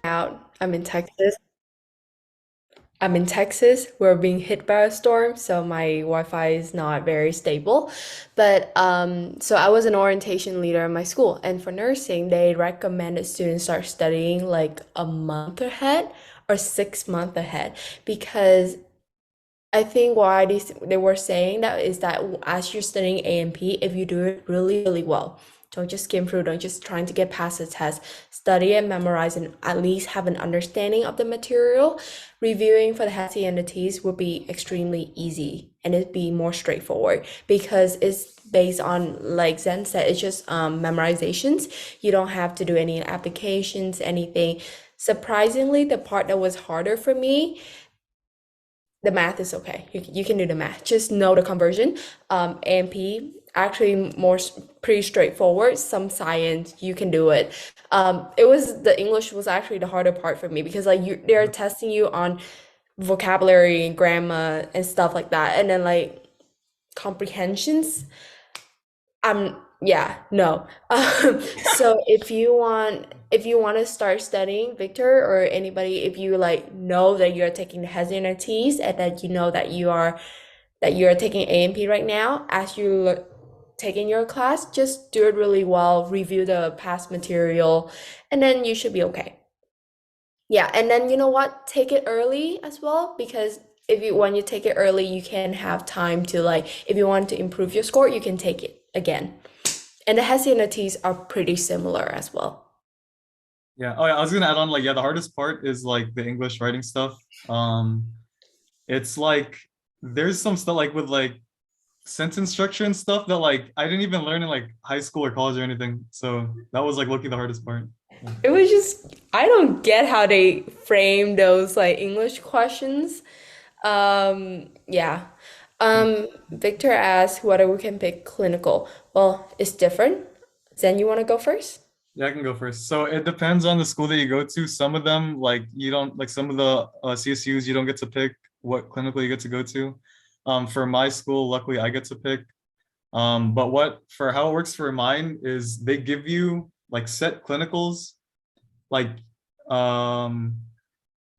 out. I'm in Texas. I'm in Texas. We're being hit by a storm, so my Wi-Fi is not very stable. But so I was an orientation leader in my school, and for nursing, they recommended students start studying like a month ahead or 6 months ahead because I think why they were saying that is that as you're studying A&P, if you do it really, really well, don't just skim through, don't just trying to get past the test, study and memorize and at least have an understanding of the material. Reviewing for the HESI and the T's would be extremely easy and it'd be more straightforward because it's based on, like Zen said, it's just memorizations. You don't have to do any applications, anything. Surprisingly, the part that was harder for me, the math is okay. You can do the math. Just know the conversion. AMP actually pretty straightforward. Some science you can do it. It was the English was actually the harder part for me because like they're testing you on vocabulary and grammar and stuff like that, and then like comprehensions. Yeah, no. So if you want to start studying, Victor, or anybody, if you like know that you're taking the SATs and that you know that you're taking A&P right now, as you taking your class, just do it really well, review the past material, and then you should be okay. Yeah, and then you know what? Take it early as well because if you when you take it early, you can have time to like if you want to improve your score, you can take it again. And the Hesse and the T's are pretty similar as well. Yeah. Oh, yeah. I was gonna add on like yeah, the hardest part is like the English writing stuff. It's like there's some stuff like with like sentence structure and stuff that like I didn't even learn in like high school or college or anything. So that was like looking the hardest part. Yeah. It was just I don't get how they frame those like English questions. Yeah. Victor asked whether we can pick clinical. Well, it's different. Zen, you want to go first? Yeah, I can go first. So it depends on the school that you go to. Some of them, like you don't like some of the CSUs, you don't get to pick what clinical you get to go to. For my school, luckily I get to pick. But what for how it works for mine is they give you like set clinicals, like um,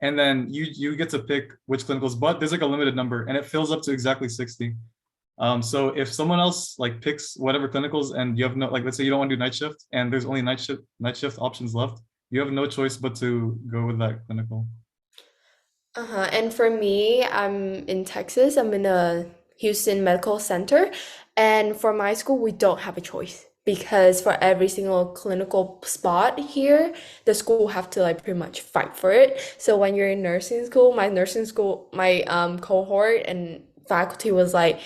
and then you get to pick which clinicals, but there's like a limited number and it fills up to exactly 60. So if someone else like picks whatever clinicals and you have no like let's say you don't want to do night shift and there's only night shift options left, you have no choice but to go with that clinical. Uh-huh. And for me, I'm in Texas. I'm in a Houston Medical Center. And for my school, we don't have a choice because for every single clinical spot here, the school have to like pretty much fight for it. So when you're in nursing school, my cohort and faculty was like,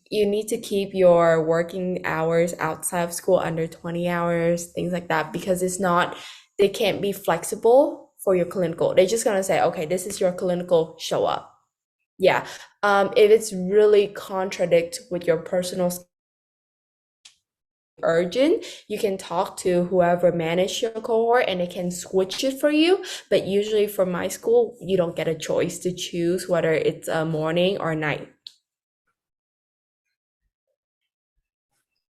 you need to keep your working hours outside of school under 20 hours, things like that, because it's not, they can't be flexible for your clinical. They're just gonna say, okay, this is your clinical, show up. Yeah. If it's really contradict with your personal urgent, you can talk to whoever managed your cohort and they can switch it for you. But usually for my school, you don't get a choice to choose whether it's a morning or night.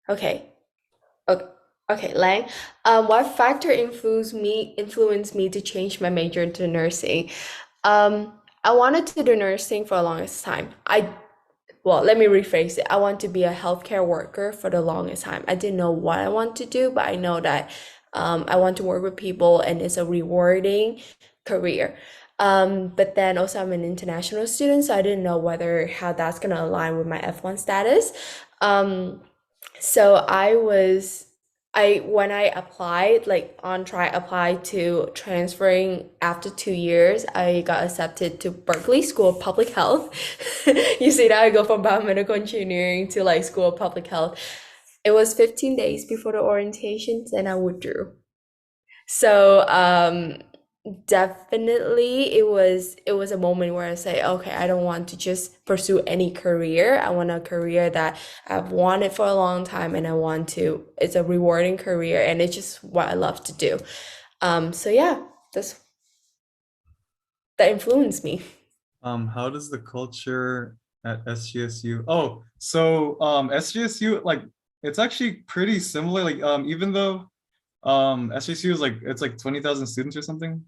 Okay. Okay, okay, Lang. What factor influenced me to change my major into nursing? I wanted to do nursing for the longest time. Well, let me rephrase it. I want to be a healthcare worker for the longest time. I didn't know what I want to do, but I know that I want to work with people and it's a rewarding career. But then also I'm an international student, so I didn't know whether how that's gonna align with my F1 status. Um, so I when I applied, like on try apply to transferring after 2 years, I got accepted to Berkeley School of Public Health. You see that I go from biomedical engineering to like School of Public Health. It was 15 days before the orientations and I withdrew. So definitely it was a moment where I say, okay, I don't want to just pursue any career. I want a career that I've wanted for a long time and it's a rewarding career and it's just what I love to do. So yeah, that's that influenced me. How does the culture at SGSU? Oh, so SGSU like it's actually pretty similar. Like even though SJSU is like it's like 20,000 students or something.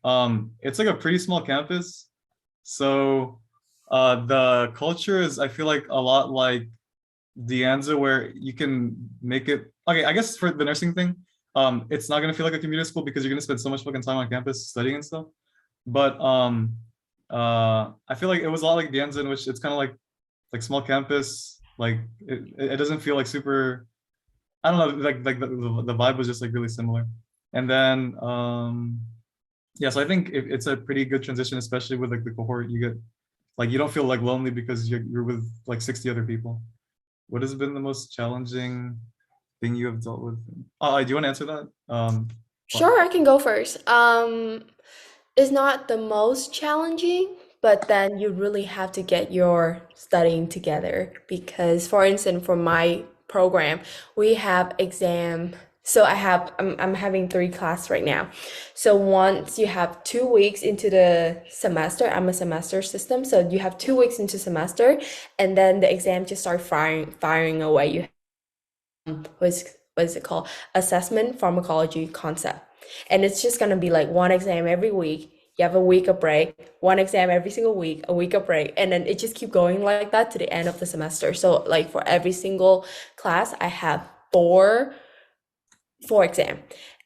It's like a pretty small campus. So the culture is, I feel like, a lot like the Anza, where you can make it. Okay, I guess for the nursing thing, it's not gonna feel like a community school because you're gonna spend so much fucking time on campus studying and stuff. But I feel like it was a lot like the Anza, in which it's kind of like small campus. Like it doesn't feel like super. I don't know. Like the vibe was just like really similar. And then yeah, so I think it's a pretty good transition, especially with like the cohort. You get like you don't feel like lonely because you're with like 60 other people. What has been the most challenging thing you have dealt with? Do you want to answer that? Well, Sure, I can go first. It's not the most challenging, but then you really have to get your studying together because, for instance, for my program, we have exam. So I'm having three classes right now. So once you have 2 weeks into the semester, I'm a semester system. So you have 2 weeks into semester, and then the exam just start firing away. You what is it called? Assessment pharmacology concept. And it's just gonna be like one exam every week. You have a week of break, one exam every single week, a week of break, and then it just keep going like that to the end of the semester. So like for every single class, I have four exam.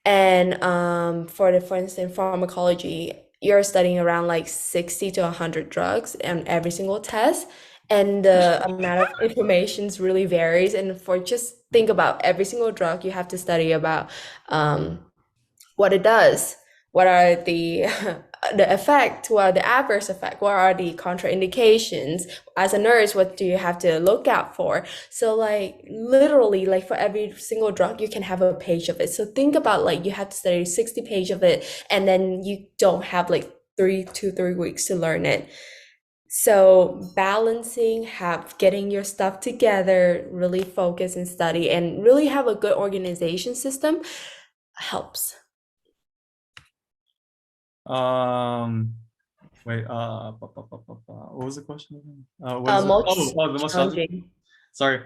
And for instance pharmacology, you're studying around like 60 to 100 drugs on every single test, and the amount of informations really varies. And for just think about every single drug, you have to study about um, what it does, what are the the effect, what are the adverse effect, what are the contraindications. As a nurse, what do you have to look out for? So like literally like for every single drug you can have a page of it. So think about like you have to study 60 page of it, and then you don't have like 3 weeks to learn it. So balancing, have getting your stuff together, really focus and study, and really have a good organization system helps. um, wait. What was the question again? What is it? Most The most challenging. challenging. Sorry.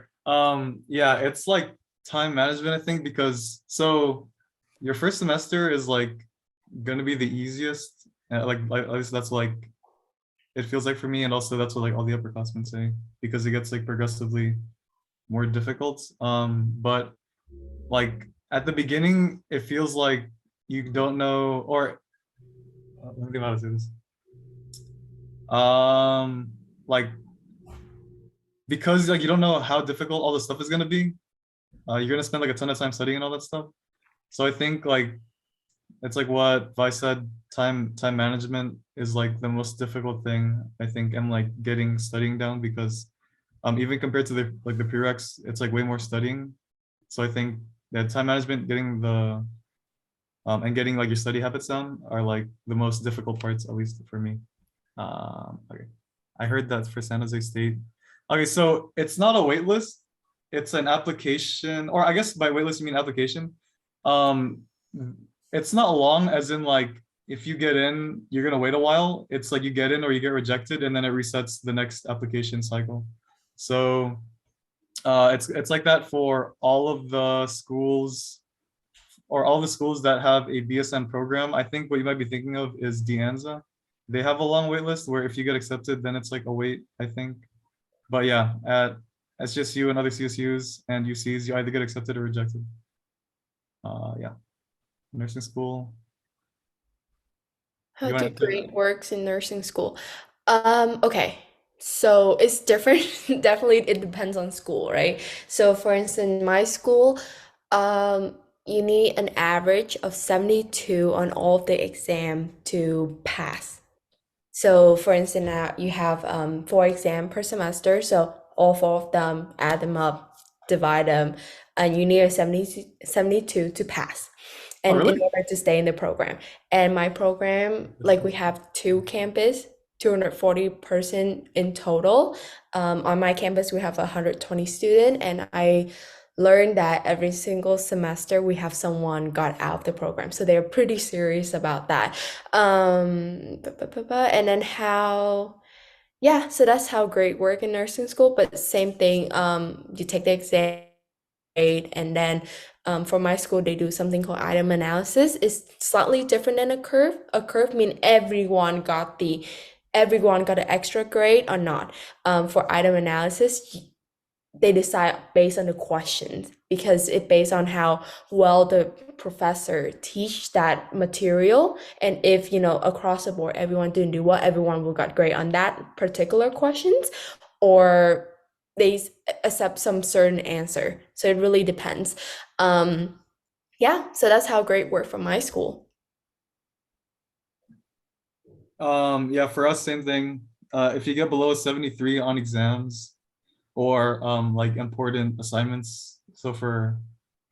Yeah, it's like time management, I think, because so your first semester is like gonna be the easiest. Like at least that's like it feels like for me, and also that's what like all the upperclassmen say because it gets like progressively more difficult. But like at the beginning, it feels like you don't know, or let me think how to say this. Like because like you don't know how difficult all the stuff is gonna be. You're gonna spend like a ton of time studying and all that stuff. So I think like it's like what Vi said, time management is like the most difficult thing, I think, and like getting studying down because even compared to the prereqs, it's like way more studying. So I think that time management, getting the and getting like your study habits down are like the most difficult parts, at least for me. Okay. I heard that for San Jose State. Okay, so it's not a wait list, it's an application, or I guess by wait list you mean application. Um, it's not long, as in like if you get in, you're gonna wait a while. It's like you get in or you get rejected, and then it resets the next application cycle. So it's like that for all of the schools or all the schools that have a BSN program. I think what you might be thinking of is De Anza. They have a long wait list where if you get accepted, then it's like a wait, I think. But yeah, at SJSU and other CSUs and UCs, you either get accepted or rejected. Yeah, nursing school. How You do want to answer grade that? works in nursing school? Okay. So it's different. Definitely it depends on school, right? So for instance, my school, you need an average of 72 on all of the exam to pass. So for instance, now you have four exam per semester. So all four of them, add them up, divide them, and you need a 72 to pass. Oh, And in really? order to stay in the program. And my program, like we have two campus, 240 person in total. On my campus, we have 120 student, and I learned that every single semester we have someone got out of the program. So they're pretty serious about that. And then how, yeah, so that's how grade work in nursing school. But same thing, you take the exam and then for my school they do something called item analysis. It's slightly different than a curve. A curve means everyone got an extra grade or not. For item analysis, they decide based on the questions because it based on how well the professor teach that material, and if across the board everyone didn't do well, everyone will got grade on that particular questions, or they accept some certain answer. So it really depends. Yeah, so that's how grade work from my school. Yeah, for us, same thing. If you get below a 73 on exams or like important assignments, so for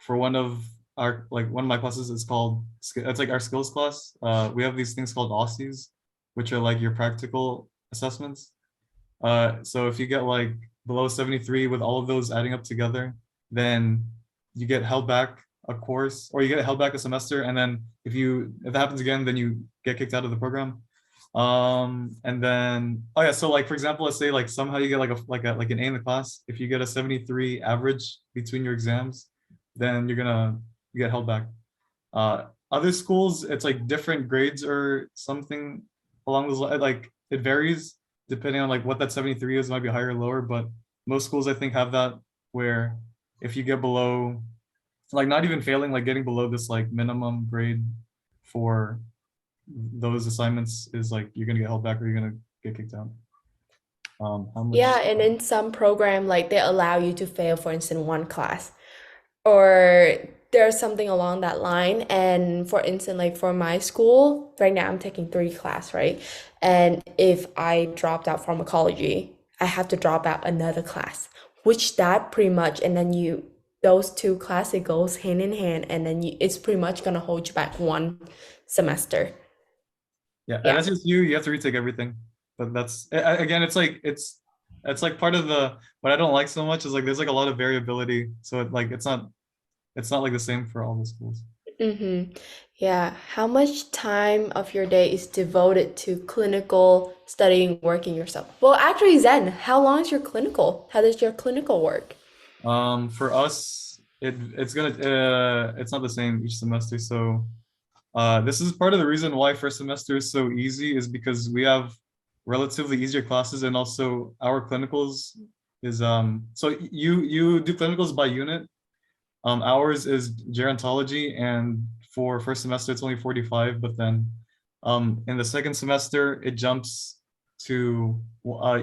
one of my classes is called it's like our skills class. We have these things called OSCEs, which are like your practical assessments. So if you get like below 73 with all of those adding up together, then you get held back a course or you get held back a semester. And then if that happens again, then you get kicked out of the program. And then, oh yeah, so like for example, let's say like somehow you get like an A in the class. If you get a 73 average between your exams, then you get held back. Other schools, it's like different grades or something along those lines. Like it varies depending on like what that 73 is, might be higher or lower, but most schools I think have that where if you get below, like not even failing, like getting below this like minimum grade for those assignments is like you're gonna get held back or you're gonna get kicked out. How Yeah, much? and in some program, like they allow you to fail, for instance, one class, or there's something along that line. And for instance, like for my school, right now I'm taking three class, right? And if I dropped out pharmacology, I have to drop out another class, which that pretty much, and then those two classes, it goes hand in hand, and then it's pretty much gonna hold you back one semester. Yeah, at Yeah. SJSU you have to retake everything, but again, it's like part of the what I don't like so much is like there's like a lot of variability, so it's not like the same for all the schools. Mm-hmm. Yeah. How much time of your day is devoted to clinical studying, working yourself? Well, actually, Zen, how long is your clinical? How does your clinical work? For us, it's not the same each semester. So this is part of the reason why first semester is so easy is because we have relatively easier classes and also our clinicals is so you do clinicals by unit. Ours is gerontology, and for first semester it's only 45, but then in the second semester it jumps to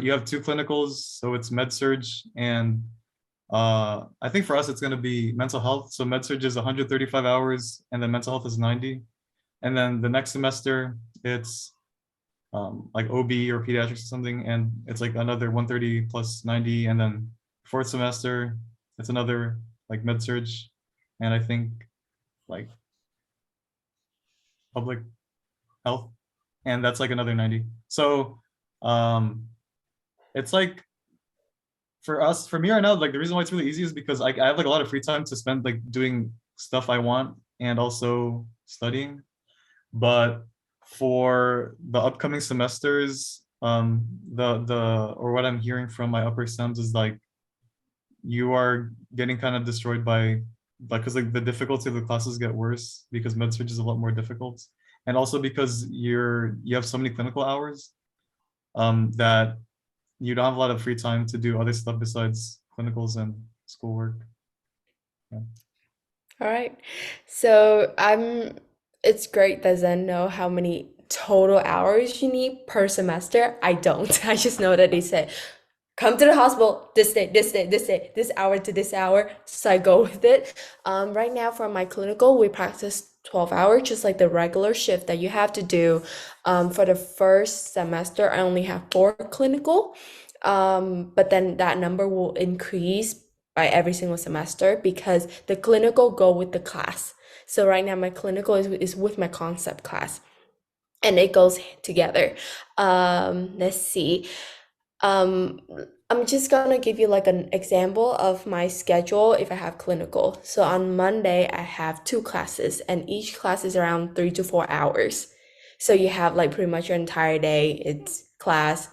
you have two clinicals, so it's med surge and I think for us it's going to be mental health. So med surge is 135 hours, and then mental health is 90. And then the next semester it's like OB or pediatrics or something, and it's like another 130 plus 90. And then fourth semester it's another like med surge, and I think like public health, and that's like another 90. So um, it's like for me right now, like the reason why it's really easy is because I have like a lot of free time to spend like doing stuff I want and also studying. But for the upcoming semesters, the or what I'm hearing from my upper sems is like you are getting kind of destroyed by like because like the difficulty of the classes get worse because med surg is a lot more difficult, and also because you have so many clinical hours that you don't have a lot of free time to do other stuff besides clinicals and schoolwork. Yeah. All right. So it's great that Zen know how many total hours you need per semester. I don't. I just know that they said come to the hospital this day, this day, this day, this hour to this hour. So I go with it. Right now for my clinical, we practice 12 hours, just like the regular shift that you have to do. For the first semester, I only have four clinical. But then that number will increase by every single semester because the clinical go with the class. So right now my clinical is with my concept class, and it goes together. Let's see. Um, I'm just gonna give you like an example of my schedule if I have clinical. So on Monday, I have two classes, and each class is around 3 to 4 hours. So you have like pretty much your entire day, it's class,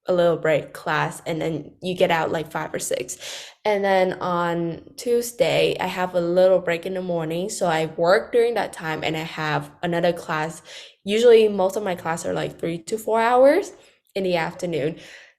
a little break class, and then you get out like 5 or 6. And then on Tuesday, I have a little break in the morning. So I work during that time and I have another class. Usually most of my classes are like 3 to 4 hours in the afternoon.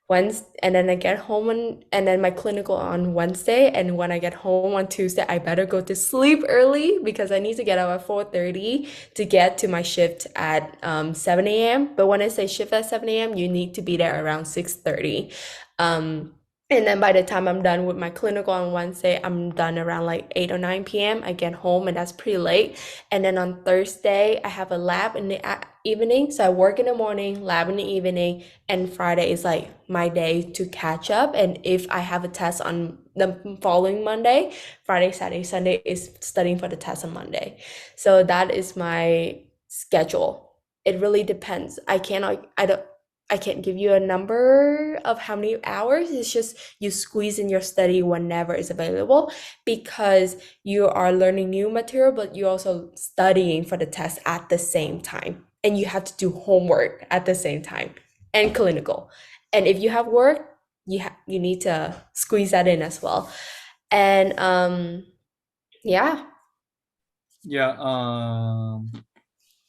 And then I get home and then my clinical on Wednesday. And when I get home on Tuesday, I better go to sleep early because I need to get up at 4:30 to get to my shift at 7 a.m. But when I say shift at 7 a.m., you need to be there around 6:30. Um, and then by the time I'm done with my clinical on Wednesday, I'm done around like 8 or 9 p.m. I get home and that's pretty late. And then on Thursday, I have a lab in the evening. So I work in the morning, lab in the evening, and Friday is like my day to catch up. And if I have a test on the following Monday, Friday, Saturday, Sunday is studying for the test on Monday. So that is my schedule. It really depends. I can't give you a number of how many hours. It's just you squeeze in your study whenever it's available because you are learning new material, but you're also studying for the test at the same time. And you have to do homework at the same time and clinical. And if you have work, you need to squeeze that in as well. And yeah. Yeah.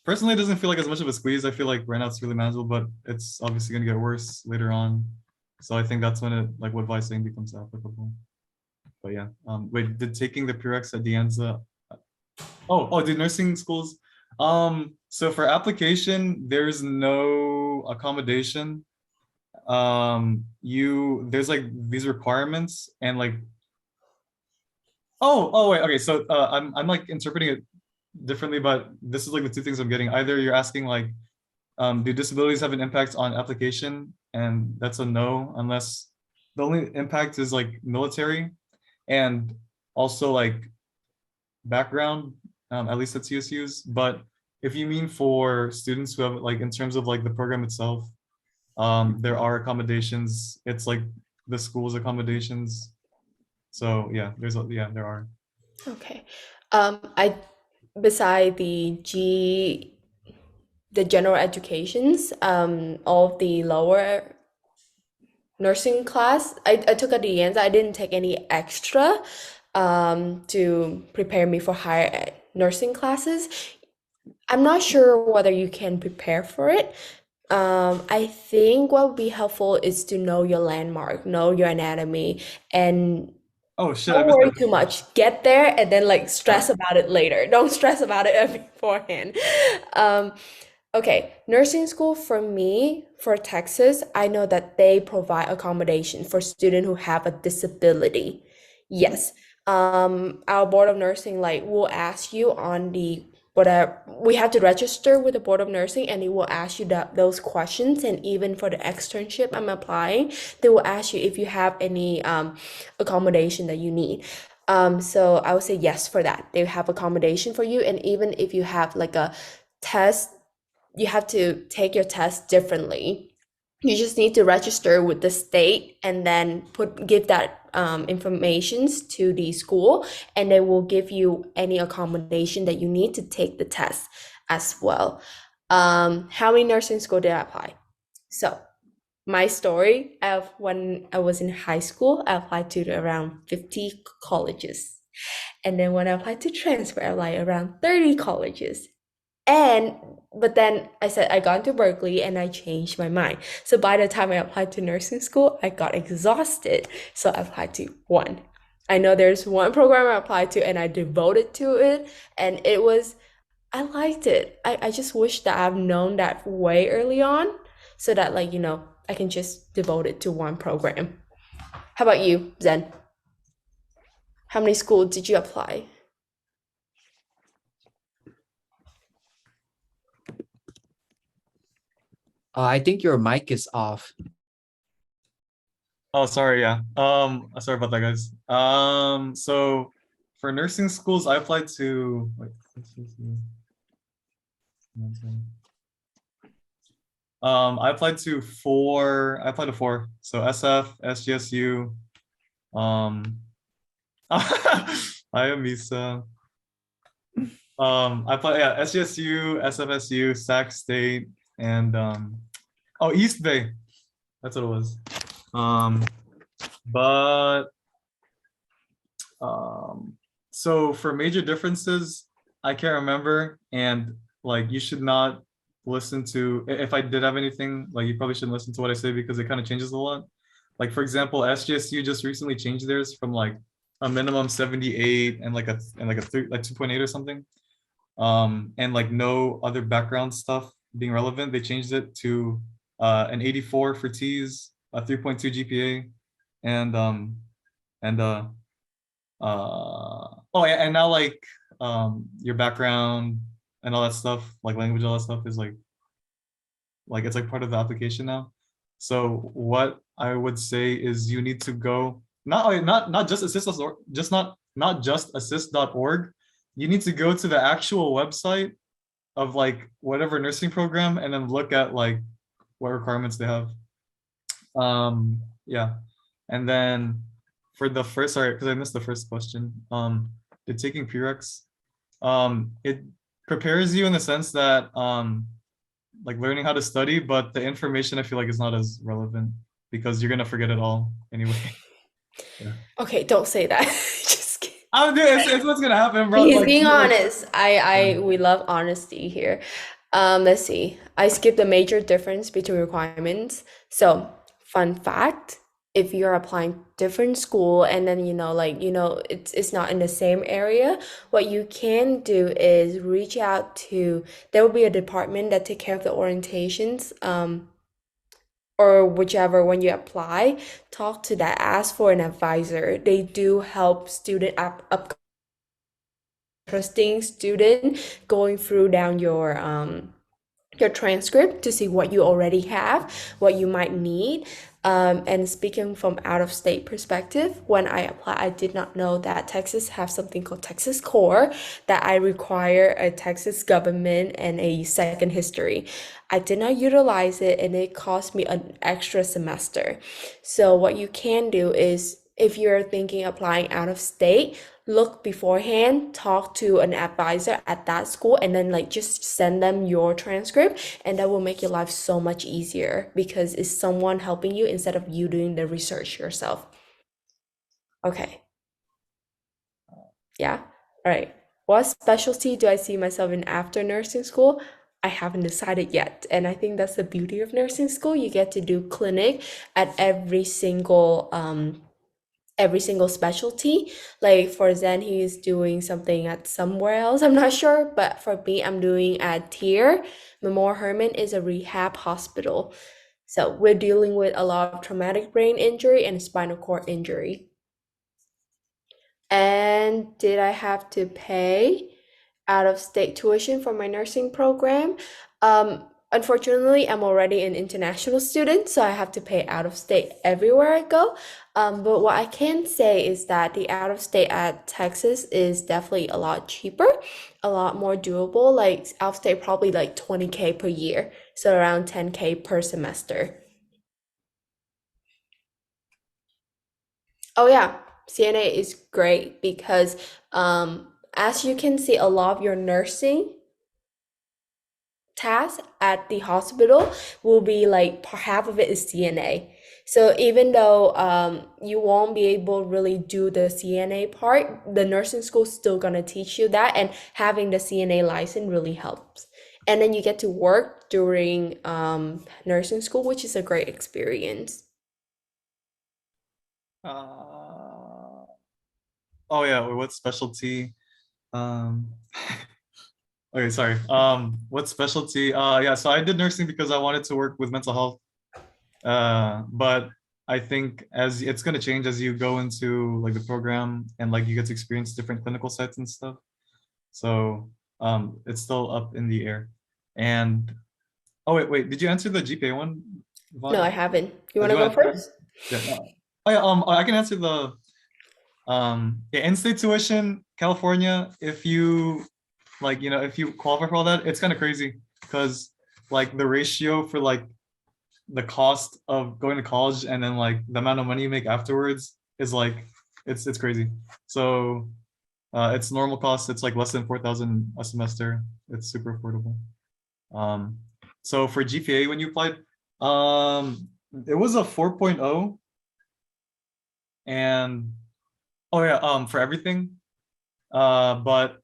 Personally, it doesn't feel like as much of a squeeze. I feel like right now it's really manageable, but it's obviously gonna get worse later on. So I think that's when it like what Vi's saying becomes applicable. But yeah. Wait, did taking the prereqs at the Anza? Did nursing schools? So for application, there's no accommodation. There's like these requirements and like wait, okay. So I'm like interpreting it differently, but this is like the two things I'm getting. Either you're asking like, do disabilities have an impact on application? And that's a no, unless the only impact is like military and also like background, at least at CSUs. But if you mean for students who have like in terms of like the program itself, there are accommodations. It's like the school's accommodations. So yeah, there are. Okay. I beside the general educations, all of the lower nursing class, I took at the end. I didn't take any extra to prepare me for higher nursing classes. I'm not sure whether you can prepare for it. I think what would be helpful is to know your landmark, know your anatomy, and Oh shit, I don't missed worry that. too much. Get there and then like stress about it later. Don't stress about it beforehand. Um, okay, nursing school for me, for Texas, I know that they provide accommodation for students who have a disability. Yes. Our board of nursing like will ask you on the whatever we have to register with the board of nursing and it will ask you those questions, and even for the externship I'm applying, they will ask you if you have any accommodation that you need. So I would say yes for that. They have accommodation for you, and even if you have like a test, you have to take your test differently. You just need to register with the state and then give that informations to the school, and they will give you any accommodation that you need to take the test as well. How many nursing school did I apply? So my story of when I was in high school, I applied to around 50 colleges. And then when I applied to transfer, I applied around 30 colleges. And but then I said I got into Berkeley and I changed my mind. So by the time I applied to nursing school, I got exhausted. So I applied to one. I know there's one program I applied to and I devoted to it, and I liked it. I just wish that I've known that way early on so that like, I can just devote it to one program. How about you, Zen? How many schools did you apply? I think your mic is off. Oh, sorry, yeah. Sorry about that, guys. So for nursing schools, I applied to wait, I applied to four. I applied to four. So SF, SJSU, I Ameesa. I applied, yeah, SJSU, SFSU, Sac State, and East Bay. That's what it was. But so for major differences, I can't remember, and like you should not listen to, if I did have anything, like you probably shouldn't listen to what I say because it kind of changes a lot. Like for example, SJSU just recently changed theirs from like a minimum 78 and like like 2.8 or something. And like no other background stuff being relevant. They changed it to an 84 for T's, a 3.2 GPA, and and oh yeah, and now like your background and all that stuff, like language, all that stuff is like it's like part of the application now. So what I would say is you need to go not just assist.org, just not just assist.org. You need to go to the actual website of like whatever nursing program and then look at like what requirements they have. Yeah. And then for the first, sorry, because I missed the first question. Did taking prereqs, it prepares you in the sense that like learning how to study, but the information I feel like is not as relevant because you're gonna forget it all anyway. Yeah. Okay, don't say that. Just kidding. Oh, dude, it's what's gonna happen, bro. He's Like, being like, honest. We love honesty here. Let's see. I skipped the major difference between requirements. So, fun fact, if you're applying different school and then it's not in the same area, what you can do is reach out to, there will be a department that take care of the orientations, or whichever when you apply, talk to that, ask for an advisor. They do help student up interesting student going through down your transcript to see what you already have, what you might need. And speaking from out of state perspective, when I applied, I did not know that Texas have something called Texas Core, that I require a Texas government and a second history. I did not utilize it and it cost me an extra semester. So what you can do is if you're thinking applying out of state, look beforehand, talk to an advisor at that school, and then like just send them your transcript, and that will make your life so much easier because it's someone helping you instead of you doing the research yourself. Okay. Yeah. All right. What specialty do I see myself in after nursing school? I haven't decided yet. And I think that's the beauty of nursing school. You get to do clinic at every single specialty. Like for Zen, he's doing something at somewhere else. I'm not sure, but for me, I'm doing at Tier. Memorial Herman is a rehab hospital. So we're dealing with a lot of traumatic brain injury and spinal cord injury. And did I have to pay out of state tuition for my nursing program? Unfortunately, I'm already an international student, so I have to pay out of state everywhere I go. But what I can say is that the out of state at Texas is definitely a lot cheaper, a lot more doable. Like out of state, probably like 20K per year, so around 10K per semester. Oh yeah, CNA is great because as you can see, a lot of your nursing tasks at the hospital will be like half of it is CNA. So even though you won't be able to really do the CNA part, the nursing school is still gonna teach you that, and having the CNA license really helps. And then you get to work during nursing school, which is a great experience. uh, oh yeah, what specialty? Um, okay, sorry. What specialty? Yeah, so I did nursing because I wanted to work with mental health. But I think as it's gonna change as you go into like the program and like you get to experience different clinical sites and stuff. So it's still up in the air. And oh wait, did you answer the GPA one, No, I Vaughn? haven't. You Oh, want do to you go want to? first? Yeah. Oh yeah. I can answer the yeah, in-state tuition, California. If you like, if you qualify for all that, it's kind of crazy because like the ratio for like the cost of going to college and then like the amount of money you make afterwards is like it's crazy. So it's normal cost. It's like less than 4,000 a semester. It's super affordable. Um, so for GPA, when you applied, it was a 4.0, and oh yeah, for everything. But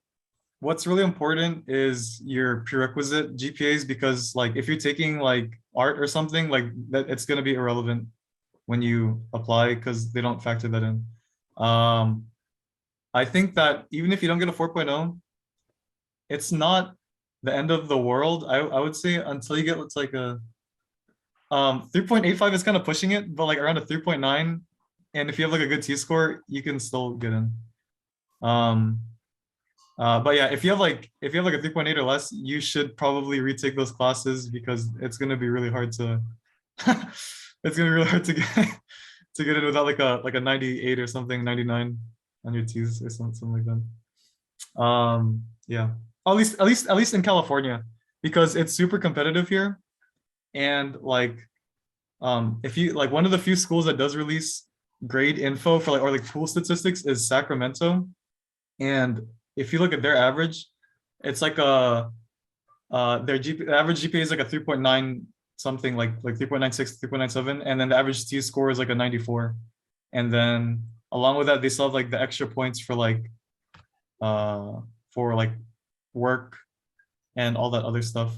what's really important is your prerequisite GPAs, because like if you're taking like art or something like that, it's gonna be irrelevant when you apply because they don't factor that in. I think that even if you don't get a 4.0, it's not the end of the world. I would say until you get what's like a 3.85 is kind of pushing it, but like around a 3.9, and if you have like a good T score, you can still get in. Um, but yeah, if you have like a 3.8 or less, you should probably retake those classes because it's gonna be really hard to it's gonna be really hard to get to get in without like a 98 or something, 99 on your T's or something like that. Yeah. At least in California, because it's super competitive here. And like if you like, one of the few schools that does release grade info for like, or like pool statistics, is Sacramento. And if you look at their average, it's like a the average GPA is like a 3.9 something, like 3.96, 3.97, and then the average T score is like a 94. And then along with that, they still have like the extra points for like work and all that other stuff.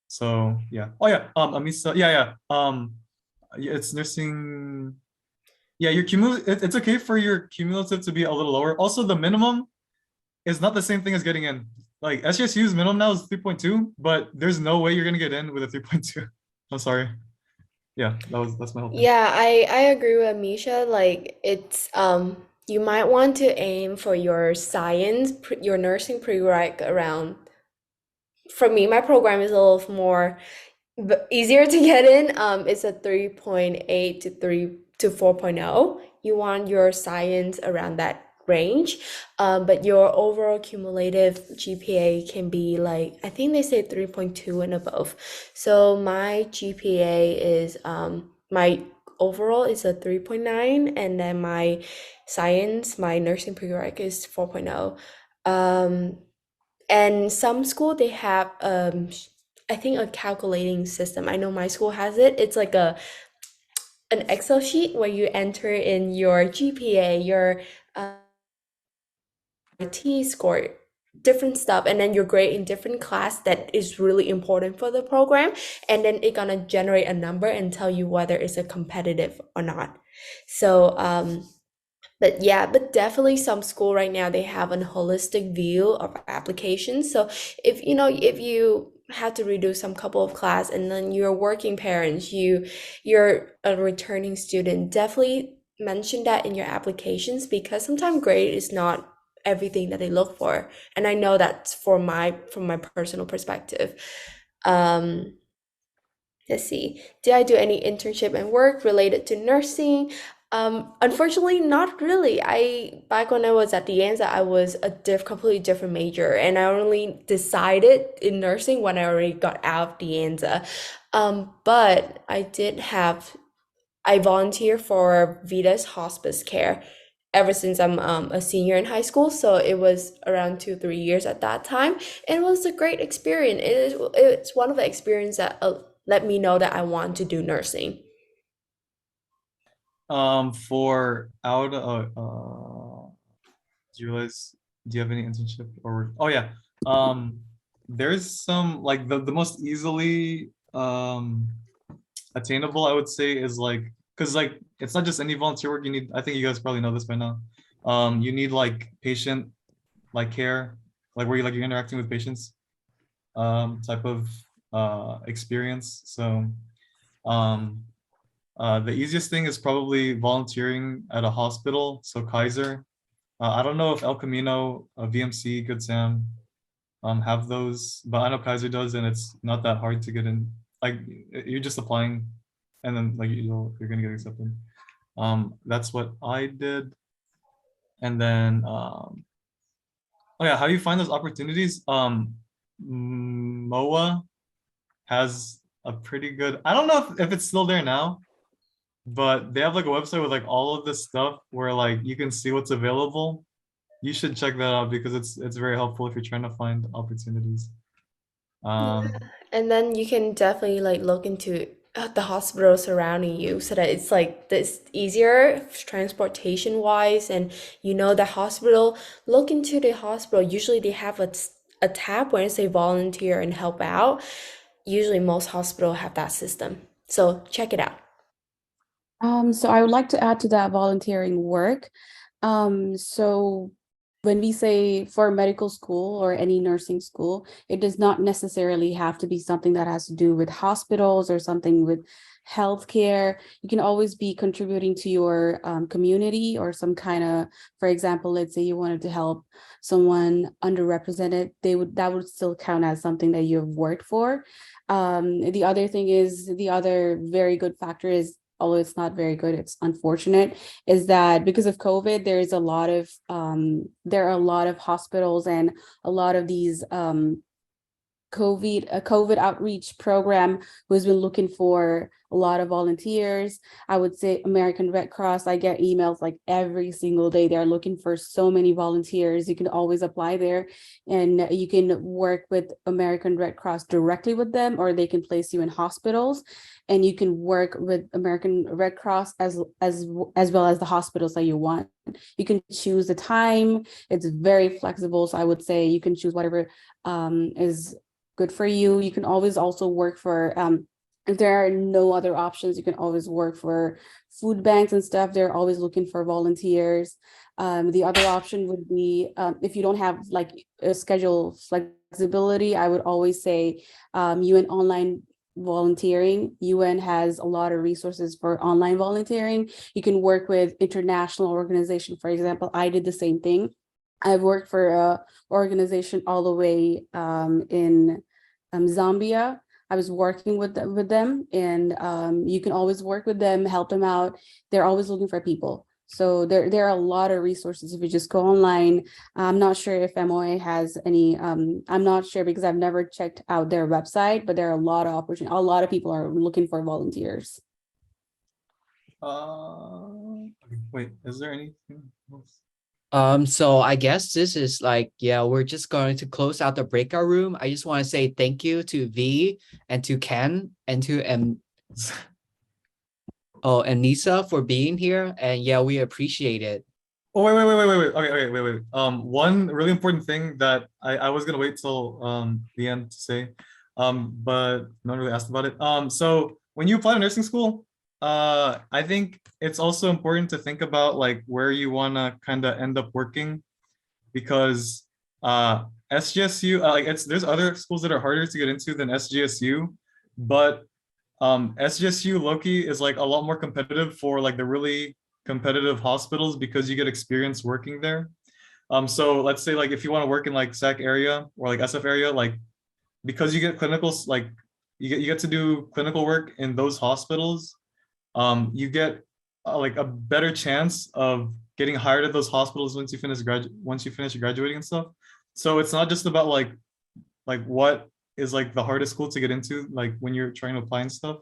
So yeah. Oh yeah. Ameesa. Yeah, yeah. Yeah, it's nursing. Yeah, your cumulative. It's okay for your cumulative to be a little lower. Also, the minimum is not the same thing as getting in. Like SJSU's minimum now is 3.2, but there's no way you're gonna get in with a 3.2. I'm sorry. Yeah, that's my whole thing. Yeah, I agree with Misha. Like it's you might want to aim for your your nursing prereq around. For me, my program is a little more easier to get in. It's a 3.8 to 3 to 4.0. You want your science around that range. But your overall cumulative GPA can be like, I think they say 3.2 and above. So my GPA is my overall is a 3.9, and then my science, my nursing prereq is 4.0. Um, and some school they have I think a calculating system. I know my school has it. It's like an Excel sheet where you enter in your GPA, your T score, different stuff, and then your grade in different class that is really important for the program, and then it gonna generate a number and tell you whether it's a competitive or not. So but yeah, but definitely some school right now they have a holistic view of applications. So if you have to redo some couple of class and then you're working parents, you're a returning student, definitely mention that in your applications because sometimes grade is not everything that they look for. And I know that's from my personal perspective. Um, let's see. Did I do any internship and work related to nursing? Unfortunately, not really. I back when I was at the Anza, I was a completely different major, and I only decided in nursing when I already got out of the Anza. But I volunteer for Vita's hospice care ever since I'm a senior in high school. So it was around 2, 3 years at that time. And it was a great experience. It's one of the experiences that let me know that I want to do nursing. For out do you realize, do you have any internship or oh yeah. There's some like the most easily attainable, I would say, is like, because like it's not just any volunteer work you need. I think you guys probably know this by now. You need like patient like care, like where you're interacting with patients, type of experience. So um the easiest thing is probably volunteering at a hospital. So Kaiser. I don't know if El Camino, VMC, Good Sam, have those, but I know Kaiser does, and it's not that hard to get in. Like you're just applying, and then like you're gonna get accepted. That's what I did, and then oh yeah, how do you find those opportunities? MOA has a pretty good. I don't know if it's still there now, but they have like a website with like all of this stuff where like you can see what's available. You should check that out because it's very helpful if you're trying to find opportunities. Yeah. Um, And then you can definitely like look into the hospital surrounding you so that it's like this easier transportation wise, and you know the hospital, look into the hospital, usually they have a tab where it say volunteer and help out. Usually most hospital have that system, so check it out. So I would like to add to that volunteering work. So when we say for medical school or any nursing school, it does not necessarily have to be something that has to do with hospitals or something with healthcare. You can always be contributing to your community or some kind of, for example, let's say you wanted to help someone underrepresented, that would still count as something that you have worked for. The other thing is, the other very good factor is, although it's not very good, it's unfortunate, is that because of COVID, there are a lot of hospitals and a lot of these a COVID outreach program who's been looking for a lot of volunteers. I would say American Red Cross, I get emails like every single day. They're looking for so many volunteers. You can always apply there, and you can work with American Red Cross directly with them, or they can place you in hospitals, and you can work with American Red Cross as well as the hospitals that you want. You can choose the time. It's very flexible. So I would say you can choose whatever is good for you. You can always also work for, if there are no other options, you can always work for food banks and stuff. They're always looking for volunteers. The other option would be, if you don't have like a schedule flexibility, I would always say UN online volunteering. UN has a lot of resources for online volunteering. You can work with international organizations. For example, I did the same thing. I've worked for a organization all the way in Zambia. I was working with them, and you can always work with them, help them out. They're always looking for people. So there are a lot of resources if you just go online. I'm not sure if MOA has any. I'm not sure because I've never checked out their website, but there are a lot of opportunities. A lot of people are looking for volunteers. Wait, is there anything else? So I guess this is like, yeah, we're just going to close out the breakout room. I just want to say thank you to V and to Ken and to and Nisa for being here. And yeah, we appreciate it. Oh, wait. Okay, wait. One really important thing that I was gonna wait till the end to say, but no one really asked about it. So when you apply to nursing school, I think it's also important to think about like where you wanna kind of end up working, because SJSU, like there's other schools that are harder to get into than SJSU, but SJSU Loki is like a lot more competitive for like the really competitive hospitals because you get experience working there. So let's say like if you want to work in like SAC area or like SF area, like because you get clinicals, like you get to do clinical work in those hospitals, you get like a better chance of getting hired at those hospitals once you finish graduating and stuff. So it's not just about like what is like the hardest school to get into, like when you're trying to apply and stuff.